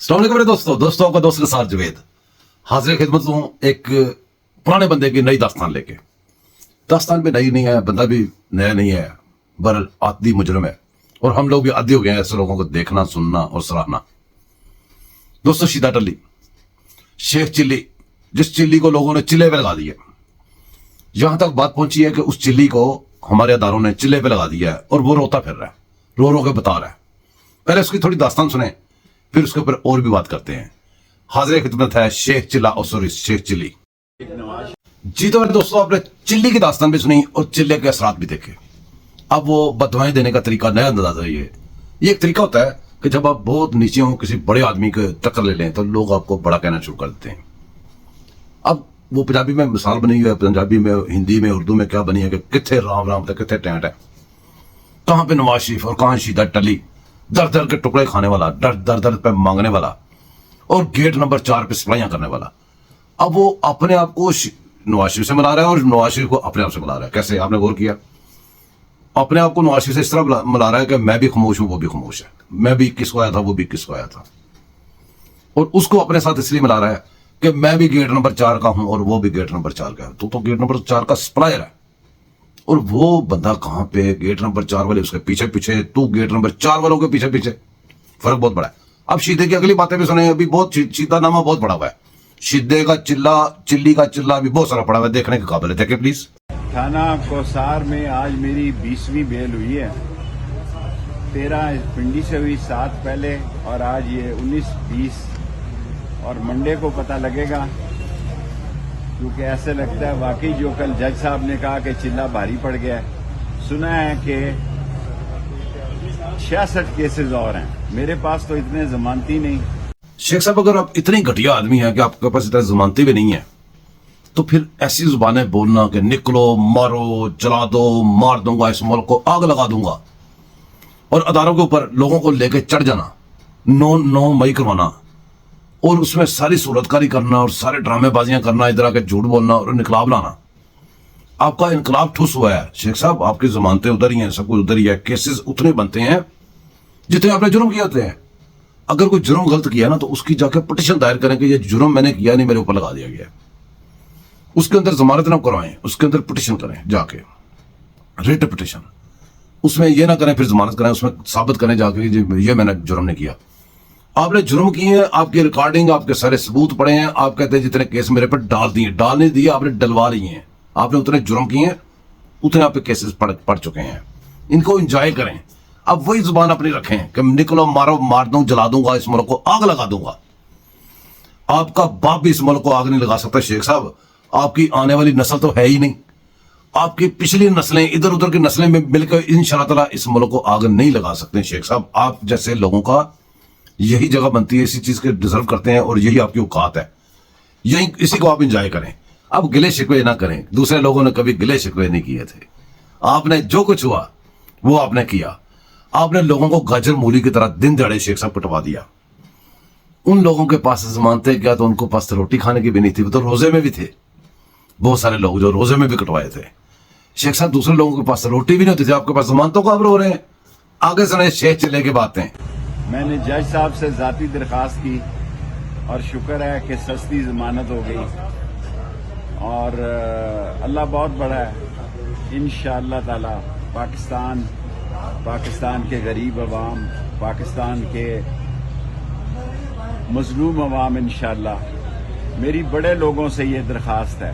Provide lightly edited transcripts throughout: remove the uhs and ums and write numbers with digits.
अस्सलाम वालेकुम मेरे दोस्तों आपका दोस्त के साथ जवेद हाजिर खिदमत हूँ एक पुराने बंदे की नई दास्तान लेके। दास्तान भी नई नहीं है, बंदा भी नया नहीं है, बरल आदि मुजरम है और हम लोग भी आदी हो गए हैं ऐसे लोगों को देखना, सुनना और सराहना। दोस्तों, शीदा टली, शेख चिल्ली, जिस चिल्ली को लोगों ने चिल्ले पे लगा दिया, यहां तक बात पहुंची है कि उस चिल्ली को हमारे अदारों ने चिल्ले पे लगा दिया है और वो रोता फिर रहा है, रो रो के बता रहा है। पहले उसकी थोड़ी दास्तान सुने, फिर उसके ऊपर और भी बात करते हैं। हाजिर खिदमत है शेख चिल्ला और सॉरी शेख चिल्ली जी। तो मेरे दोस्तों, आपने चिल्ली की दास्तान भी सुनी और चिल्ले के असरात भी देखे। अब वो बदवाएं देने का तरीका नया अंदाजा है। ये एक तरीका होता है कि जब आप बहुत नीचे हो, किसी बड़े आदमी को टक्कर ले लें तो लोग आपको बड़ा कहना शुरू कर देते हैं। अब वो पंजाबी में मिसाल बनी हुई है, पंजाबी में, हिंदी में, उर्दू में क्या बनी है कि कितने राम राम थे, कितने टेंट है, कहां पे नवाज शरीफ और कहां शीदा टली, दर दर के टुकड़े खाने वाला, दर दर पे मांगने वाला और गेट नंबर 4 पे सप्लाइयां करने वाला। अब वो अपने आप को नवाज शरीफ से मिला रहा है और नवाज शरीफ को अपने आप से मिला रहा है। कैसे, आपने गौर किया? अपने आप को नवाज शरीफ से इस तरह मिला रहा है कि मैं भी खामोश हूं, वो भी खामोश है, मैं भी 21 को आया था, वो भी 21 को आया था, और उसको अपने साथ इसलिए मिला रहा है कि मैं भी गेट नंबर 4 का हूं और वो भी गेट नंबर 4 का है। तो गेट नंबर 4 का सप्लायर है और वो बंदा कहां पे, गेट नंबर 4 वाले उसके पीछे पीछे, तू गेट नंबर 4 वालों के पीछे पीछे। फर्क बहुत बड़ा है। अब शीदे की अगली बातें भी सुने, अभी बहुत शीदा नामा बहुत बड़ा हुआ है। शीदे का चिल्ला, चिल्ली का चिल्ला भी बहुत सारा पड़ा हुआ है, देखने के काबिल है। देखें प्लीज। थाना कोसार में आज मेरी 20वीं बेल हुई है। 13 पिंडी से हुई, 7 पहले, और आज ये 19, 20 और मंडे को पता लगेगा। क्योंकि ऐसे लगता है वाकई जो कल जज साहब ने कहा कि चिल्ला भारी पड़ गया है। सुना है कि 66 केसेस और हैं। मेरे पास तो इतने जमानती नहीं। शेख साहब, अगर आप इतनी घटिया आदमी हैं कि आपके पास इतना जमानती भी नहीं है, तो फिर ऐसी जुबानें बोलना कि निकलो, मारो, जला दो, मार दूंगा, इस मुल्क को आग लगा दूंगा, और अदारों के ऊपर लोगों को लेकर चढ़ जाना, 9 मई करवाना और उसमें सारी सूरतकारी करना और सारे ड्रामेबाजियां करना, इधर आके झूठ बोलना और इनकलाब लाना। आपका इनकलाब ठुस हुआ है शेख साहब, आपकी जमानतें उधर ही हैं, सब कुछ उधर ही है। केसेस उतने बनते हैं जितने आपने जुर्म किए होते हैं। अगर कोई जुर्म गलत किया ना तो उसकी जाके पिटीशन दायर करें कि ये जुर्म मैंने किया नहीं, मेरे ऊपर लगा दिया गया। उसके अंदर जमानत ना करवाएं, उसके अंदर पिटीशन करें जाके, रिट पिटीशन। उसमें ये ना करें फिर जमानत करें, उसमें साबित करें जाके ये मैंने जुर्म नहीं किया। आपने जुर्म किए हैं, आपकी रिकॉर्डिंग, आपके सारे सबूत पड़े हैं, आप कहते हैं जितने केस मेरे पर डाल नहीं दिए, आपने डलवा लिए हैं। आपने उतने जुर्म किए हैं, उतने आप पे केसेस पड़ चुके हैं। इनको एंजॉय करें। अब वही जुबान अपनी रखें कि निकलो, मारो, मार दूं, जला दूंगा, इस मुल्क को आग लगा दूंगा। आपका बाप भी इस मुल्क को आग नहीं लगा सकता शेख साहब। आपकी आने वाली नस्ल तो है ही नहीं। आपकी पिछली नस्लें, इधर उधर की नस्लें में मिलकर इंशाअल्लाह ताला इस मुल्क को आग नहीं लगा सकते शेख साहब। आप जैसे लोगों का यही जगह बनती है, इसी चीज के डिजर्व करते हैं और यही आपकी औकात है। यही, इसी को आप एंजॉय करें। अब गिले शिकवे ना करें। दूसरे लोगों ने कभी गिले शिकवे नहीं किए थे। आपने जो कुछ हुआ वो आपने किया। आपने लोगों को गाजर मूली की तरह दिन दहाड़े शेख साहब कटवा दिया। उन लोगों के पास जमानतें क्या, तो उनको पास रोटी खाने की भी नहीं थी, वो तो रोजे में भी थे। बहुत सारे लोग जो रोजे में भी कटवाए थे शेख साहब। दूसरे लोगों के पास रोटी भी नहीं होती थी, आपके पास जमानतों को आप रो रहे हैं। आगे सुने शेख चिल्ले की बातें। मैंने जज साहब से जाती दरखास्त की और शुक्र है कि सस्ती जमानत हो गई, और अल्लाह बहुत बड़ा है। इंशाअल्लाह ताला पाकिस्तान के गरीब अवाम, पाकिस्तान के मजलूम अवाम, इंशाअल्लाह मेरी बड़े लोगों से ये दरखास्त है,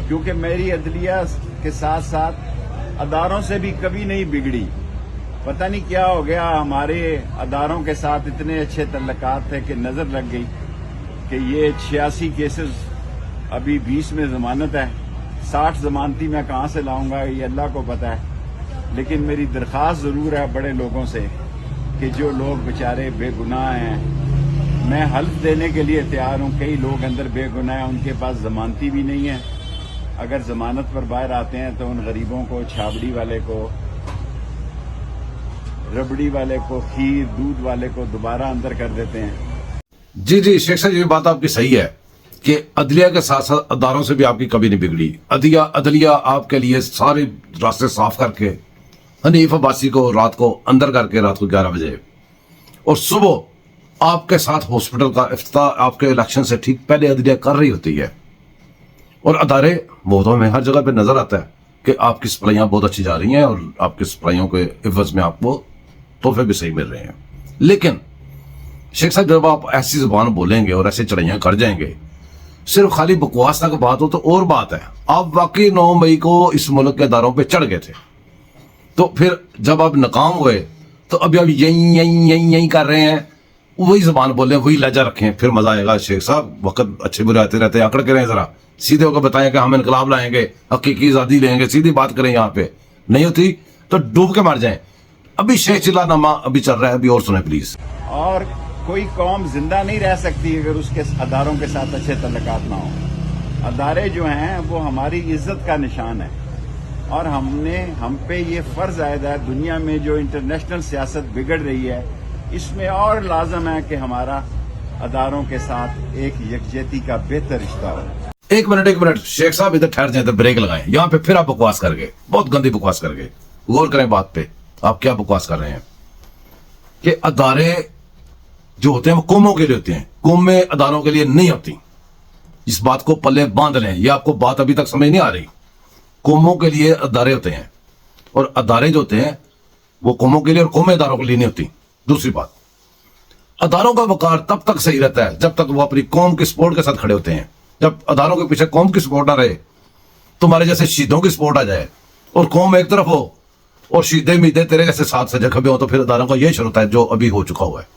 क्योंकि मेरी अदलिया के साथ साथ अदारों से भी कभी नहीं बिगड़ी। पता नहीं क्या हो गया, हमारे अदारों के साथ इतने अच्छे तल्लकात थे कि नजर लग गई कि ये 86 केसेस, अभी 20 में जमानत है। 60 जमानती मैं कहां से लाऊंगा ये अल्लाह को पता है। लेकिन मेरी दरख्वास्त जरूर है बड़े लोगों से कि जो लोग बेचारे बेगुनाह हैं, मैं हल्फ देने के लिए तैयार हूं। कई लोग अंदर बेगुनाह हैं, उनके पास जमानती भी नहीं है। अगर जमानत पर बाहर आते हैं तो उन गरीबों को, छाबड़ी वाले को, रबड़ी वाले को, खीर दूध वाले को दोबारा अंदर कर देते हैं। जी शेख साहब, ये बात आपकी सही है कि अदलिया के साथ साथ अदारों से भी आपकी कभी नहीं बिगड़ी। अदलिया आपके लिए सारे रास्ते साफ करके, हनीफ अब्बासी को रात को अंदर करके, रात को 11 बजे, और सुबह آپ کے ساتھ ہاسپٹل کا افتتاح آپ کے الیکشن سے ٹھیک پہلے عدلیہ کر رہی ہوتی ہے، اور ادارے وہ تو ہمیں ہر جگہ پہ نظر آتا ہے کہ آپ کی سپلائیاں بہت اچھی جا رہی ہیں اور آپ کی سپلائیوں کے عوض میں آپ کو تحفے بھی صحیح مل رہے ہیں. لیکن شیخ صاحب جب آپ ایسی زبان بولیں گے اور ایسے چڑھائیاں کر جائیں گے، صرف خالی بکواس تک بات ہو تو اور بات ہے. آپ واقعی 9 مئی کو اس ملک کے اداروں پہ چڑھ گئے تھے، تو پھر جب آپ ناکام ہوئے تو ابھی آپ یہی کر رہے ہیں، وہی زبان بولیں، وہی لہجہ رکھیں، پھر مزہ آئے گا. شیخ صاحب وقت اچھے برے آتے رہتے ہیں، اکڑ کے رہیں، ذرا سیدھے ہو کے بتائیں کہ ہم انقلاب لائیں گے، حقیقی آزادی لیں گے، سیدھی بات کریں. یہاں پہ نہیں ہوتی تو ڈوب کے مر جائیں. ابھی شیخ چلا نامہ ابھی چل رہا ہے، ابھی اور سنیں پلیز. اور کوئی قوم زندہ نہیں رہ سکتی اگر اس کے اداروں کے ساتھ اچھے تعلقات نہ ہوں. ادارے جو ہیں وہ ہماری عزت کا نشان ہے، اور ہم پہ یہ فرض عائد ہے. دنیا میں جو انٹرنیشنل سیاست بگڑ رہی ہے، اس میں اور لازم ہے کہ ہمارا اداروں کے ساتھ ایک یکجہتی کا بہتر رشتہ ہو. ایک منٹ شیخ صاحب ادھر ٹھہر جائیں، بریک لگائیں. یہاں پہ پھر آپ بکواس کر گئے، بہت گندی بکواس کر گئے. غور کریں بات پہ، آپ کیا بکواس کر رہے ہیں کہ ادارے جو ہوتے ہیں وہ قوموں کے لیے ہوتے ہیں، قومیں اداروں کے لیے نہیں ہوتی. اس بات کو پلے باندھ لیں، یہ آپ کو بات ابھی تک سمجھ نہیں آ رہی. قوموں کے لیے ادارے ہوتے ہیں، اور ادارے جو ہوتے ہیں وہ قوموں کے لیے اور قومیں اداروں کے لیے نہیں ہوتی. دوسری بات، اداروں کا وقار تب تک صحیح رہتا ہے جب تک وہ اپنی قوم کی سپورٹ کے ساتھ کھڑے ہوتے ہیں. جب اداروں کے پیچھے قوم کی سپورٹ نہ رہے، تمہارے جیسے شہیدوں کی سپورٹ آ جائے اور قوم ایک طرف ہو اور شہیدے میدے تیرے جیسے ساتھ سجے کھبے ہو، تو پھر اداروں کا یہ شروع ہوتا ہے جو ابھی ہو چکا ہوا ہے.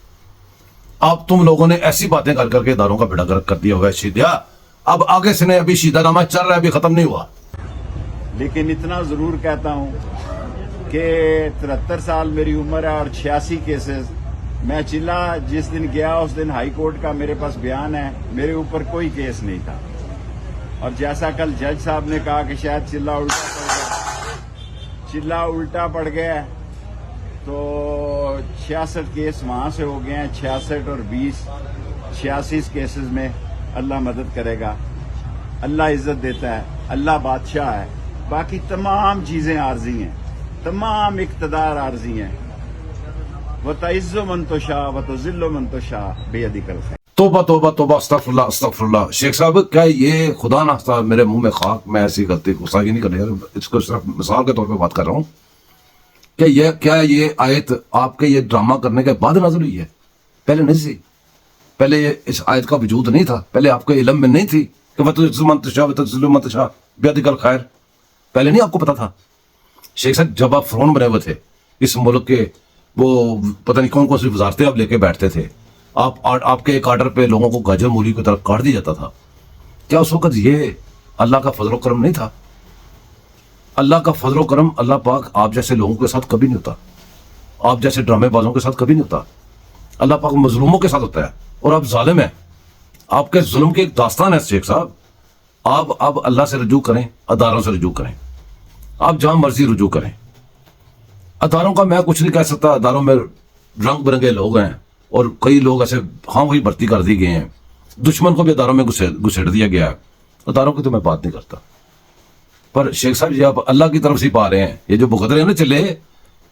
اب تم لوگوں نے ایسی باتیں کر کر کے اداروں کا بیڑا گرک کر دیا ہوا ہے. شہیدیا اب آگے سے نہیں، ابھی شہیدہ نامہ چل رہا ہے، ابھی ختم نہیں ہوا. لیکن اتنا ضرور کہتا ہوں کہ 73 سال میری عمر ہے اور 86 کیسز. میں چلا جس دن گیا اس دن ہائی کورٹ کا میرے پاس بیان ہے، میرے اوپر کوئی کیس نہیں تھا. اور جیسا کل جج صاحب نے کہا کہ شاید چلا الٹا پڑ گیا، تو 66 کیس وہاں سے ہو گئے ہیں. 66 اور 20 86 کیسز میں اللہ مدد کرے گا. اللہ عزت دیتا ہے، اللہ بادشاہ ہے. باقی تمام چیزیں عارضی ہیں، تمام اقتدار عارضی ہیں. وَتَعِزُّ مَن تَشَاءُ وَتُذِلُّ مَن تَشَاءُ بِيَدِكَ الْخَيْرُ. توبہ توبہ توبہ، استغفر اللہ استغفر اللہ. شیخ صاحب کیا یہ خدا نخواستہ میرے منہ میں خاک، میں ایسی غلطی گستاخی نہیں کر رہا، اس کو صرف مثال کے طور پہ بات کر رہا ہوں کہ کیا یہ آیت آپ کے یہ ڈرامہ کرنے کے بعد نازل ہوئی ہے؟ پہلے نہیں تھی. پہلے یہ اس آیت کا وجود نہیں تھا، پہلے آپ کے علم میں نہیں تھی کہ وَتُعِزُّ مَن تَشَاءُ وَتُذِلُّ مَن تَشَاءُ بِيَدِكَ الْخَيْرُ. پہلے نہیں آپ کو پتا تھا؟ شیخ صاحب جب آپ فرعون بنے ہوئے تھے اس ملک کے، وہ پتہ نہیں کون سی وزارتیں آپ لے کے بیٹھتے تھے، آپ کے ایک آرڈر پہ لوگوں کو گاجر مولی کی طرف کاٹ دیا جاتا تھا. کیا اس وقت یہ اللہ کا فضل و کرم نہیں تھا؟ اللہ کا فضل و کرم، اللہ پاک آپ جیسے لوگوں کے ساتھ کبھی نہیں ہوتا، آپ جیسے ڈرامے بازوں کے ساتھ کبھی نہیں ہوتا. اللہ پاک مظلوموں کے ساتھ ہوتا ہے، اور آپ ظالم ہیں. آپ کے ظلم کی ایک داستان ہے شیخ صاحب. آپ اللہ سے رجوع کریں، اداروں سے رجوع کریں، آپ جہاں مرضی رجوع کریں. اداروں کا میں کچھ نہیں کہہ سکتا. اداروں میں رنگ برنگے لوگ ہیں، اور کئی لوگ ایسے ہاں وہی بھرتی کر دی گئے ہیں. دشمن کو بھی اداروں میں گھسیٹ دیا گیا ہے. اداروں کی تو میں بات نہیں کرتا. پر شیخ صاحب یہ آپ اللہ کی طرف سے پا رہے ہیں. یہ جو بھگت رہے ہیں نا چلے،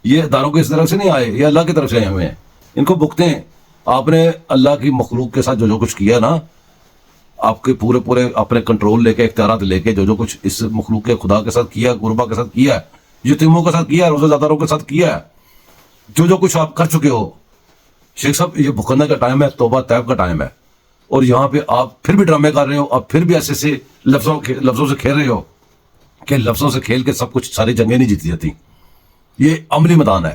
یہ اداروں کی اس طرف سے نہیں آئے، یہ اللہ کی طرف سے آئے ہوئے ہیں. ان کو بھگتے ہیں. آپ نے اللہ کی مخلوق کے ساتھ جو کچھ کیا نا، آپ کے پورے اپنے کنٹرول لے کے، اختیارات لے کے جو کچھ اس مخلوق کے خدا کے ساتھ کیا، غربا کے ساتھ کیا، یتیموں کے ساتھ کیا، روزہ داروں کے ساتھ کیا، جو کچھ آپ کر چکے ہو شیخ صاحب، یہ بھگتنے کا ٹائم ہے، توبہ طیب کا ٹائم ہے. اور یہاں پہ آپ پھر بھی ڈرامے کر رہے ہو، آپ پھر بھی ایسے لفظوں سے کھیل رہے ہو کہ لفظوں سے کھیل کے سب کچھ ساری جنگیں نہیں جیتی جاتی. یہ عملی میدان ہے.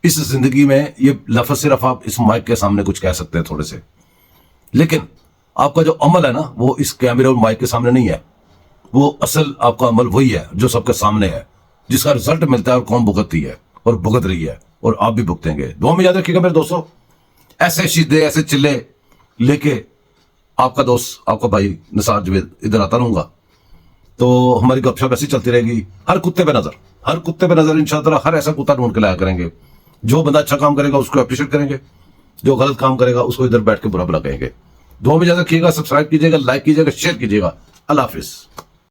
اس زندگی میں یہ لفظ صرف آپ اس مائک کے سامنے کچھ کہہ سکتے ہیں تھوڑے سے، لیکن آپ کا جو عمل ہے نا وہ اس کیمرے اور مائک کے سامنے نہیں ہے. وہ اصل آپ کا عمل وہی ہے جو سب کے سامنے ہے، جس کا رزلٹ ملتا ہے اور قوم بھگتتی ہے اور بھگت رہی ہے، اور آپ بھی بھگتیں گے. دعا میں یاد رکھیے گا میرے دوستوں. ایسے شیدے ایسے چلے لے کے آپ کا دوست، آپ کا بھائی نثار جوید ادھر آتا رہوں گا، تو ہماری گپ شپ ایسی چلتی رہے گی. ہر کتے پہ نظر انشاءاللہ ہر ایسا کتا ڈھونڈ کے لایا کریں گے. جو بندہ اچھا کام کرے گا اس کو اپریشیٹ کریں گے، جو غلط کام کرے گا اس کو ادھر بیٹھ کے برا بلا کہیں گے. دعا میں یاد رکھیے گا. سبسکرائب کیجیے گا، لائک کیجیے گا، شیئر کیجیے گا. اللہ حافظ.